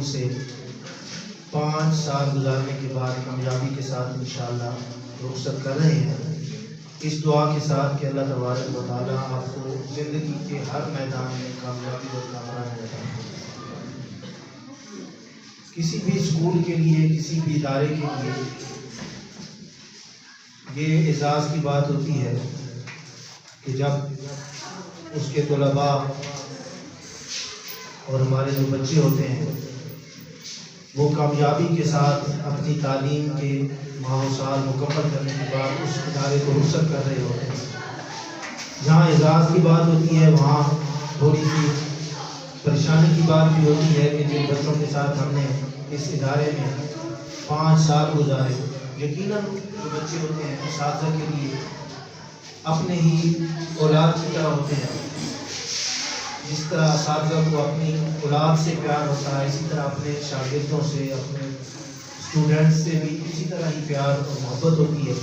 سے 5 سال گزارنے کے بعد کامیابی کے ساتھ انشاءاللہ رخصت کر رہے ہیں۔ اس دعا کے ساتھ کہ اللہ تبارک و تعالیٰ آپ کو زندگی کے ہر میدان میں کامیابی اور کامرانی عطا فرمائے۔ کسی بھی اسکول کے لیے، کسی بھی ادارے کے لیے یہ اعزاز کی بات ہوتی ہے کہ جب اس کے طلباء اور ہمارے جو بچے ہوتے ہیں وہ کامیابی کے ساتھ اپنی تعلیم کے ماہ و سال مکمل کرنے کے بعد اس ادارے کو رخصت کر رہے ہوتے ہیں۔ جہاں اعزاز کی بات ہوتی ہے وہاں تھوڑی سی پریشانی کی بات بھی ہوتی ہے کہ جن بچوں کے ساتھ ہم نے اس ادارے میں 5 سال گزارے، یقیناً جو بچے ہوتے ہیں اساتذہ کے لیے اپنے ہی اولاد کی طرح ہوتے ہیں۔ جس طرح اساتذہ کو اپنی اولاد سے پیار ہوتا ہے، اسی طرح اپنے شاگردوں سے، اپنے اسٹوڈنٹس سے بھی اسی طرح ہی پیار اور محبت ہوتی ہے۔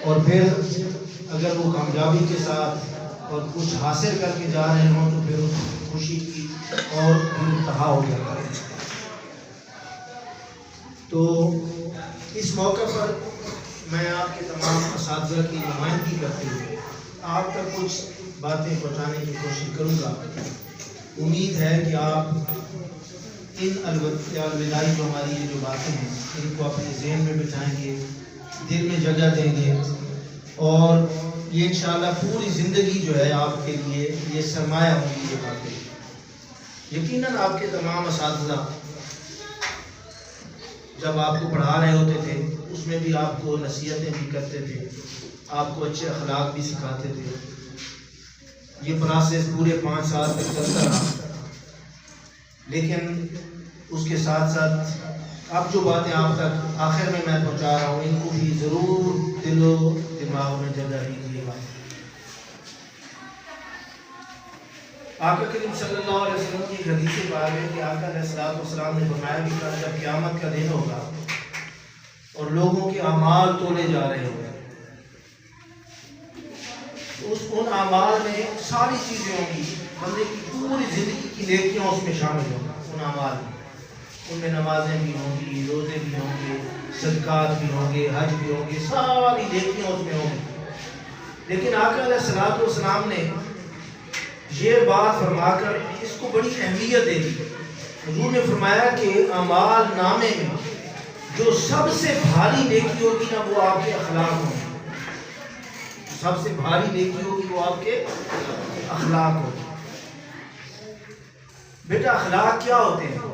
اور پھر اگر وہ کامیابی کے ساتھ اور کچھ حاصل کر کے جا رہے ہوں تو پھر اس خوشی کی اور بھی انتہا ہو جاتا ہے۔ تو اس موقع پر میں آپ کے تمام اساتذہ کی نمائندگی کرتے ہوئے آپ تک کچھ باتیں پہنچانے کی کوشش کروں گا۔ امید ہے کہ آپ ان الوداعی جو ہماری یہ جو باتیں ہیں ان کو اپنے ذہن میں بٹھائیں گے، دل میں جگہ دیں گے، اور یہ انشاءاللہ پوری زندگی جو ہے آپ کے لیے یہ سرمایہ ہوں گی یہ باتیں۔ یقیناً آپ کے تمام اساتذہ جب آپ کو پڑھا رہے ہوتے تھے اس میں بھی آپ کو نصیحتیں بھی کرتے تھے، آپ کو اچھے اخلاق بھی سکھاتے تھے۔ یہ پروسیس پورے 5 سال تک چلتا رہا، لیکن اس کے ساتھ ساتھ اب جو باتیں آپ تک آخر میں پہنچا رہا ہوں ان کو بھی ضرور دل و دماغ میں جگہ دیجیے گا۔ آقا کریم صلی اللہ علیہ وسلم کی حدیث پاک ہے کہ آقا علیہ السلام نے فرمایا بھی تھا جب قیامت کا دن ہوگا اور لوگوں کے اعمال تولے جا رہے ہوں گے تو ان اعمال میں ساری چیزیں ہوں گی، بندے کی پوری زندگی کی نیکیاں اس میں شامل ہوں گی۔ ان اعمال میں ان میں نمازیں بھی ہوں گی، روزے بھی ہوں گے، صدقات بھی ہوں گے، حج بھی ہوں گے، ساری نیکیاں اس میں ہوں گی۔ لیکن آقا علیہ السلام نے یہ بات فرما کر اس کو بڑی اہمیت دے دی۔ حضور نے فرمایا کہ اعمال نامے میں جو سب سے بھاری نیکی ہوگی نا وہ آپ کے اخلاق ہوں گے۔ سب سے بھاری نیکی ہوگی وہ آپ کے اخلاق ہوگی۔ بیٹا اخلاق کیا ہوتے ہیں؟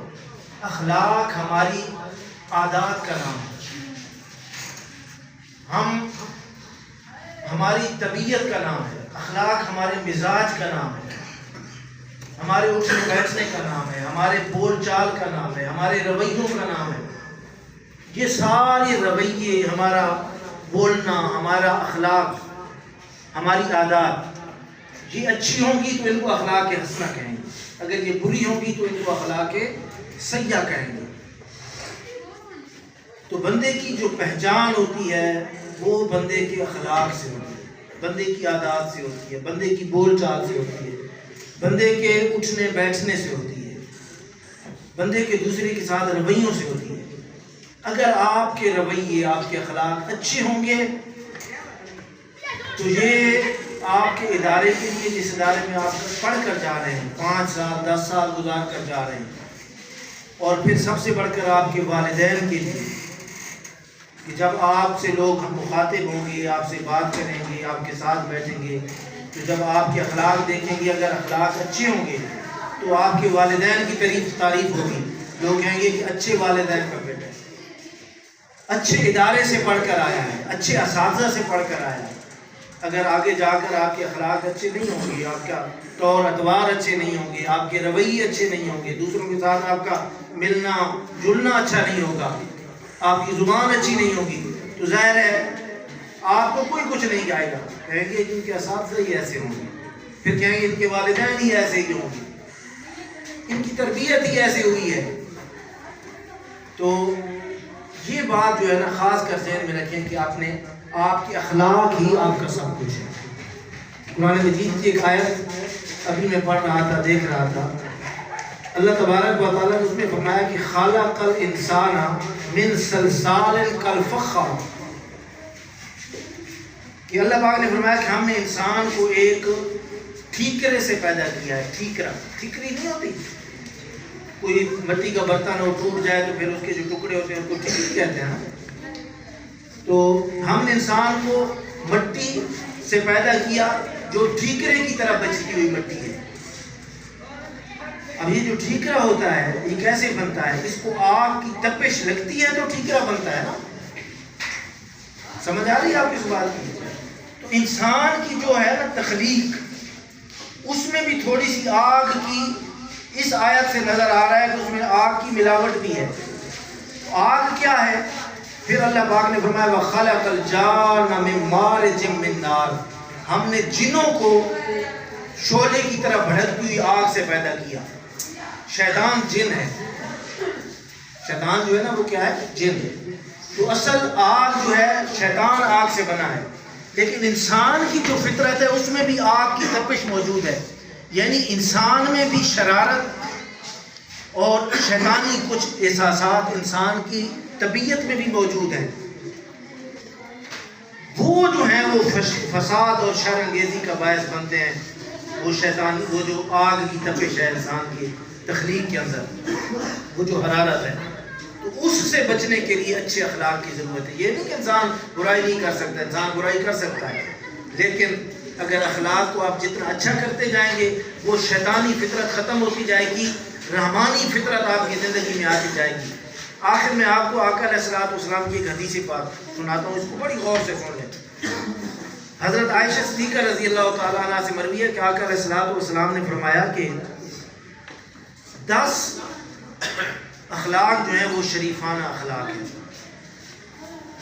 اخلاق ہماری عادات کا نام ہے، ہماری طبیعت کا نام ہے، اخلاق ہمارے مزاج کا نام ہے، ہمارے اٹھنے بیٹھنے کا نام ہے، ہمارے بول چال کا نام ہے، ہمارے رویوں کا نام ہے۔ یہ سارے رویے، ہمارا بولنا، ہمارا اخلاق، ہماری عادات یہ اچھی ہوں گی تو ان کو اخلاق حسنہ کہیں گے، اگر یہ بری ہوں گی تو ان کو اخلاق سیئہ کہیں گے۔ تو بندے کی جو پہچان ہوتی ہے وہ بندے کے اخلاق سے ہوتی ہے، بندے کی عادات سے ہوتی ہے، بندے کی بول چال سے ہوتی ہے، بندے کے اٹھنے بیٹھنے سے ہوتی ہے، بندے کے دوسرے کے ساتھ رویوں سے ہوتی ہے۔ اگر آپ کے رویے، آپ کے اخلاق اچھے ہوں گے تو یہ آپ کے ادارے کے لیے، جس ادارے میں آپ پڑھ کر جا رہے ہیں، 5 سال 10 سال گزار کر جا رہے ہیں، اور پھر سب سے بڑھ کر آپ کے والدین کے لیے کہ جب آپ سے لوگ مخاطب ہوں گے، آپ سے بات کریں گے، آپ کے ساتھ بیٹھیں گے، تو جب آپ کے اخلاق دیکھیں گے، اگر اخلاق اچھے ہوں گے تو آپ کے والدین کی تعریف ہوگی، لوگ کہیں گے کہ اچھے والدین کا بیٹا ہے، اچھے ادارے سے پڑھ کر آیا ہے، اچھے اساتذہ سے پڑھ کر آیا ہے۔ اگر آگے جا کر آپ کے اخلاق اچھے نہیں ہوں گے، آپ کا طور اتوار اچھے نہیں ہوں گے، آپ کے رویے اچھے نہیں ہوں گے، دوسروں کے ساتھ آپ کا ملنا جلنا اچھا نہیں ہوگا، آپ کی زبان اچھی نہیں ہوگی، تو ظاہر ہے آپ کو کوئی کچھ نہیں کہے گا، کہیں گے ان کے اساتذہ ہی ایسے ہوں گے، پھر کہیں گے ان کے والدین ہی ایسے ہی ہوں گے، ان کی تربیت ہی ایسے ہوئی ہے۔ تو یہ بات جو ہے نا خاص کر ذہن میں رکھیں کہ آپ کے اخلاق ہی آپ کا سب کچھ ہے۔ قرآن مجید کی ایک آیت ابھی میں پڑھ رہا تھا، دیکھ رہا تھا، اللہ تبارک و تعالیٰ نے اس میں فرمایا کہ خلق الانسان من صلصال کالفخار، کہ اللہ پاک نے فرمایا کہ ہم نے انسان کو ایک ٹھیکرے سے پیدا کیا ہے. ٹھیکرا، ٹھیکری نہیں ہوتی، کوئی مٹی کا برتن ہو ٹوٹ جائے تو پھر اس کے جو ٹکڑے ہوتے ہیں اس کو ٹھیکری کہتے ہیں نا. تو ہم نے انسان کو مٹی سے پیدا کیا جو ٹھیکرے کی طرح بچتی ہوئی مٹی ہے. اب یہ جو ٹھیکرا ہوتا ہے یہ کیسے بنتا ہے؟ اس کو آگ کی تپش لگتی ہے تو ٹھیکرا بنتا ہے نا. سمجھ آ رہی ہے آپ کی بات کی؟ تو انسان کی جو ہے نا تخلیق، اس میں بھی تھوڑی سی آگ کی، اس آیت سے نظر آ رہا ہے کہ اس میں آگ کی ملاوٹ بھی ہے. آگ کیا ہے؟ پھر اللہ پاک نے فرمایا وَخَلَقَ الْجَانَّ مِن مَارِجٍ مِّن نَارٍ، ہم نے جنوں کو شعلے کی طرح بھڑکتی ہوئی آگ سے پیدا کیا. شیطان جن ہے، شیطان جو ہے نا وہ کیا ہے؟ جن. تو اصل آگ جو ہے شیطان آگ سے بنا ہے، لیکن انسان کی جو فطرت ہے اس میں بھی آگ کی تپش موجود ہے. یعنی انسان میں بھی شرارت اور شیطانی کچھ احساسات انسان کی طبیعت میں بھی موجود ہیں. وہ جو ہیں وہ فساد اور شر انگیزی کا باعث بنتے ہیں. وہ شیطان، وہ جو آگ کی تپش ہے انسان کی تخلیق کے اندر، وہ جو حرارت ہے، تو اس سے بچنے کے لیے اچھے اخلاق کی ضرورت ہے. یہ نہیں کہ انسان برائی نہیں کر سکتا، انسان برائی کر سکتا ہے، لیکن اگر اخلاق کو آپ جتنا اچھا کرتے جائیں گے وہ شیطانی فطرت ختم ہوتی جائے گی، رحمانی فطرت آپ کی زندگی میں آتی جائے گی. آخر میں آپ کو آقا علیہ السلام کی ایک حدیث پاک سناتا ہوں، اس کو بڑی غور سے سن لیں. حضرت عائشہ صدیقہ رضی اللہ تعالیٰ عنہ سے مروی ہے کہ آقا علیہ السلام نے فرمایا کہ 10 اخلاق جو ہیں وہ شریفانہ اخلاق ہیں.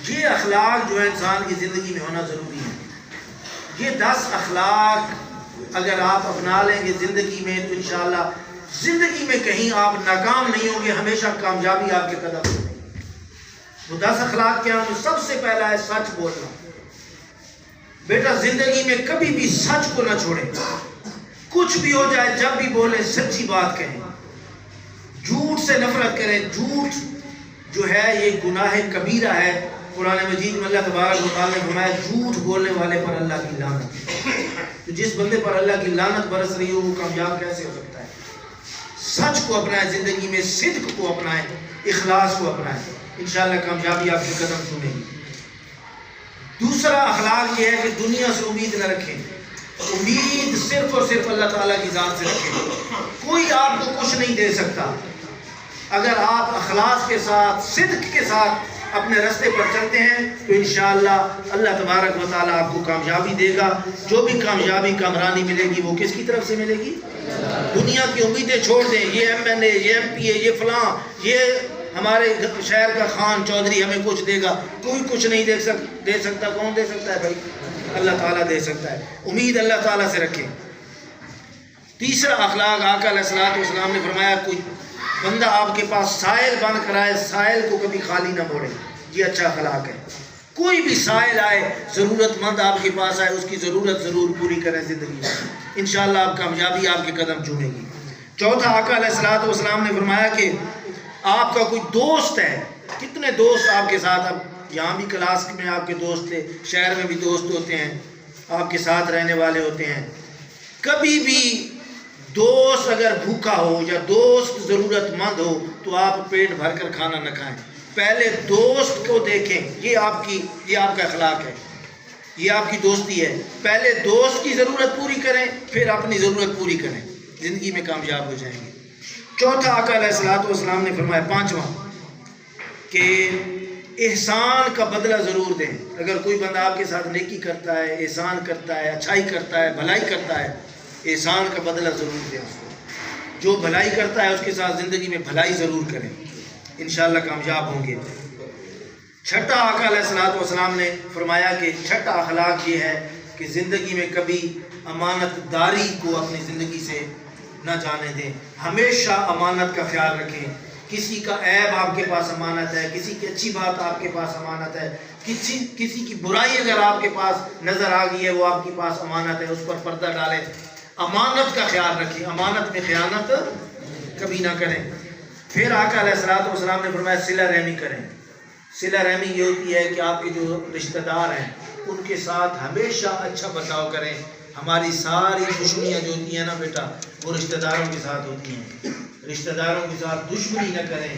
یہ اخلاق جو ہے انسان کی زندگی میں ہونا ضروری ہے. یہ 10 اخلاق اگر آپ اپنا لیں گے زندگی میں تو انشاءاللہ زندگی میں کہیں آپ ناکام نہیں ہوں گے، ہمیشہ کامیابی آپ کے قدم میں. وہ 10 اخلاق کیا ہیں؟ سب سے پہلا ہے سچ بولنا. بیٹا زندگی میں کبھی بھی سچ کو نہ چھوڑیں، کچھ بھی ہو جائے جب بھی بولیں سچی بات کہیں. جھوٹ سے نفرت کریں. جھوٹ جو ہے یہ گناہ کبیرہ ہے. قرآن مجید میں اللہ تبارک و تعالیٰ نے فرمایا جھوٹ بولنے والے پر اللہ کی لعنت. تو جس بندے پر اللہ کی لعنت برس رہی ہو وہ کامیاب کیسے ہو سکتا ہے؟ سچ کو اپنائیں زندگی میں، صدق کو اپنائیں، اخلاص کو اپنائیں، انشاءاللہ کامیابی آپ کے قدم چومے گی. دوسرا اخلاق یہ ہے کہ دنیا سے امید نہ رکھیں. امید صرف اور صرف اللہ تعالیٰ کی ذات سے رکھیں. کوئی آپ کو کچھ نہیں دے سکتا. اگر آپ اخلاص کے ساتھ، صدق کے ساتھ اپنے راستے پر چلتے ہیں تو انشاءاللہ اللہ تبارک و تعالیٰ آپ کو کامیابی دے گا. جو بھی کامیابی کامرانی ملے گی وہ کس کی طرف سے ملے گی؟ دنیا کی امیدیں چھوڑ دیں. یہ MLA، یہ MP ہے، یہ فلاں، یہ ہمارے شہر کا خان چودھری ہمیں کچھ دے گا. کوئی کچھ نہیں دے سکتا. کون دے سکتا ہے بھائی؟ اللہ تعالیٰ دے سکتا ہے. امید اللہ تعالیٰ سے رکھیں. تیسرا اخلاق آقا علیہ السلام نے فرمایا کوئی بندہ آپ کے پاس سائل بن کر آئے، سائل کو کبھی خالی نہ موڑے. یہ اچھا اخلاق ہے. کوئی بھی سائل آئے، ضرورت مند آپ کے پاس آئے، اس کی ضرورت ضرور پوری کریں زندگی میں. انشاءاللہ آپ کامیابی آپ کے قدم چومے گی. چوتھا آقا علیہ السلام نے فرمایا کہ آپ کا کوئی دوست ہے. کتنے دوست آپ کے ساتھ، اب یہاں بھی کلاس میں آپ کے دوست تھے، شہر میں بھی دوست ہوتے ہیں، آپ کے ساتھ رہنے والے ہوتے ہیں. کبھی بھی دوست اگر بھوکا ہو یا دوست ضرورت مند ہو تو آپ پیٹ بھر کر کھانا نہ کھائیں. پہلے دوست کو دیکھیں. یہ آپ کا اخلاق ہے، یہ آپ کی دوستی ہے. پہلے دوست کی ضرورت پوری کریں، پھر اپنی ضرورت پوری کریں. زندگی میں کامیاب ہو جائیں گے. چوتھا آقا علیہ السلام نے فرمایا، پانچواں، کہ احسان کا بدلہ ضرور دیں. اگر کوئی بندہ آپ کے ساتھ نیکی کرتا ہے، احسان کرتا ہے، اچھائی کرتا ہے، بھلائی کرتا ہے، احسان کا بدلہ ضرور دیں اس کو. جو بھلائی کرتا ہے اس کے ساتھ زندگی میں بھلائی ضرور کریں، انشاءاللہ کامیاب ہوں گے. چھٹا آقا علیہ السلام نے فرمایا کہ چھٹا اخلاق یہ ہے کہ زندگی میں کبھی امانت داری کو اپنی زندگی سے نہ جانے دیں. ہمیشہ امانت کا خیال رکھیں. کسی کا عیب آپ کے پاس امانت ہے، کسی کی اچھی بات آپ کے پاس امانت ہے، کسی کی برائی اگر آپ کے پاس نظر آ گئی ہے وہ آپ کے پاس امانت ہے، اس پر پردہ ڈالیں. امانت کا خیال رکھیں. امانت میں خیانت کبھی نہ کریں۔ پھر آقا علیہ الصلوۃ والسلام نے فرمایا صلہ رحمی کریں۔ صلہ رحمی یہ ہوتی ہے کہ آپ کے جو رشتہ دار ہیں ان کے ساتھ ہمیشہ اچھا برتاؤ کریں۔ ہماری ساری دشمنیاں جو ہوتی ہیں نا بیٹا، وہ رشتہ داروں کے ساتھ ہوتی ہیں۔ رشتہ داروں کے ساتھ دشمنی نہ کریں۔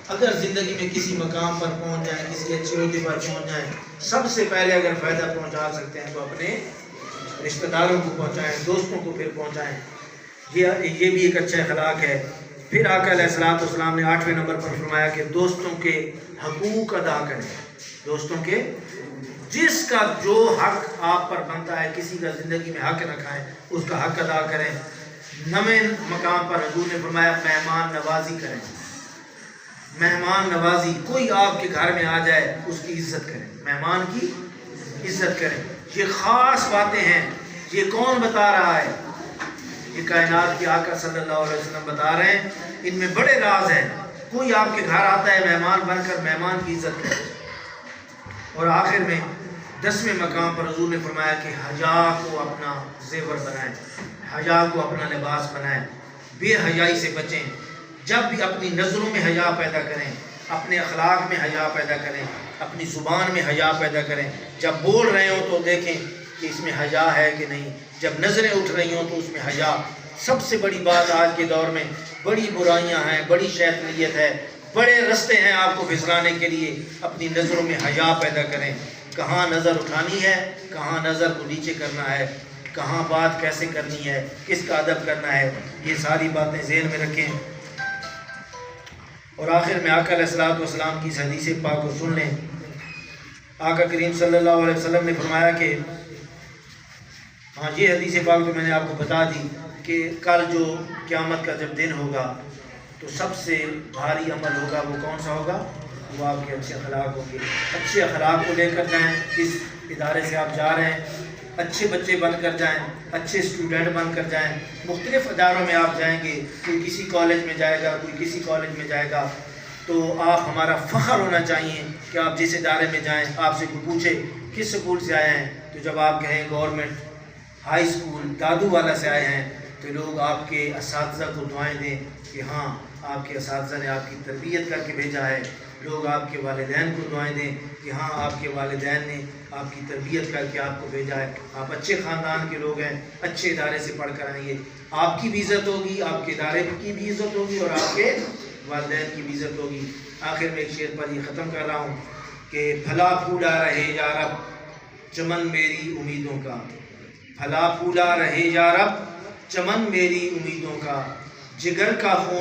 اگر زندگی میں کسی مقام پر پہنچ جائیں، کسی اچھے عہدے پر پہنچ جائیں، سب سے پہلے اگر فائدہ پہنچا سکتے ہیں تو اپنے رشتہ داروں کو پہنچائیں، دوستوں کو پھر پہنچائیں۔ یہ بھی ایک اچھا اخلاق ہے۔ پھر آقا علیہ الصلوۃ والسلام نے 8ویں نمبر پر فرمایا کہ دوستوں کے حقوق ادا کریں۔ دوستوں کے جس کا جو حق آپ پر بنتا ہے، کسی کا زندگی میں حق نہ کھائیں، اس کا حق ادا کریں۔ 9ویں مقام پر حضور نے فرمایا مہمان نوازی کریں۔ مہمان نوازی، کوئی آپ کے گھر میں آ جائے اس کی عزت کریں، مہمان کی عزت کریں۔ یہ خاص باتیں ہیں۔ یہ کون بتا رہا ہے؟ یہ کائنات کے آقا صلی اللہ علیہ وسلم بتا رہے ہیں۔ ان میں بڑے راز ہیں۔ کوئی آپ کے گھر آتا ہے مہمان بن کر، مہمان کی عزت کریں۔ اور آخر میں 10ویں مقام پر حضور نے فرمایا کہ حیا کو اپنا زیور بنائیں، حیا کو اپنا لباس بنائیں، بے حیائی سے بچیں۔ جب بھی اپنی نظروں میں حیا پیدا کریں، اپنے اخلاق میں حیا پیدا کریں، اپنی زبان میں حیا پیدا کریں۔ جب بول رہے ہوں تو دیکھیں کہ اس میں حیا ہے کہ نہیں، جب نظریں اٹھ رہی ہوں تو اس میں حیا۔ سب سے بڑی بات آج کے دور میں بڑی برائیاں ہیں، بڑی شیطانیت ہے، بڑے رستے ہیں آپ کو پھسلانے کے لیے۔ اپنی نظروں میں حیا پیدا کریں۔ کہاں نظر اٹھانی ہے، کہاں نظر کو نیچے کرنا ہے، کہاں بات کیسے کرنی ہے، کس کا ادب کرنا ہے، یہ ساری باتیں ذہن میں رکھیں۔ اور آخر میں آقا علیہ الصلوۃ والسلام کی اس حدیث پاک کو سن لیں۔ آقا کریم صلی اللہ علیہ وسلم نے فرمایا کہ یہ حدیث پاک تو میں نے آپ کو بتا دی کہ کل جو قیامت کا جب دن ہوگا تو سب سے بھاری عمل ہوگا، وہ کون سا ہوگا؟ وہ آپ کے اچھے اخلاق ہوں گے۔ اچھے اخلاق کو لے کر جائیں۔ اس ادارے سے آپ جا رہے ہیں، اچھے بچے بن کر جائیں، اچھے اسٹوڈنٹ بن کر جائیں۔ مختلف اداروں میں آپ جائیں گے، کوئی کسی کالج میں جائے گا، کوئی کسی کالج میں جائے گا، تو آپ ہمارا فخر ہونا چاہیے کہ آپ جس ادارے میں جائیں آپ سے کوئی پوچھے کس سکول سے آئے ہیں، تو جب آپ کہیں گورنمنٹ ہائی اسکول دادو والا سے آئے ہیں، تو لوگ آپ کے اساتذہ کو دعائیں دیں کہ ہاں آپ کے اساتذہ نے آپ کی تربیت کر کے بھیجا ہے۔ لوگ آپ کے والدین کو دعائیں دیں کہ ہاں آپ کے والدین نے آپ کی تربیت کر کے آپ کو بھیجا ہے، آپ اچھے خاندان کے لوگ ہیں، اچھے ادارے سے پڑھ کر آئیں گے، آپ کی بھی عزت ہوگی، آپ کے ادارے کی بھی عزت ہوگی، اور آپ کے والدین کی بھی عزت ہوگی۔ آخر میں ایک شعر پر یہ ختم کر رہا ہوں کہ پھلا پھولا رہے یا رب چمن میری امیدوں کا، پھلا پھولا رہے یا رب چمن میری امیدوں کا، جگر کا خون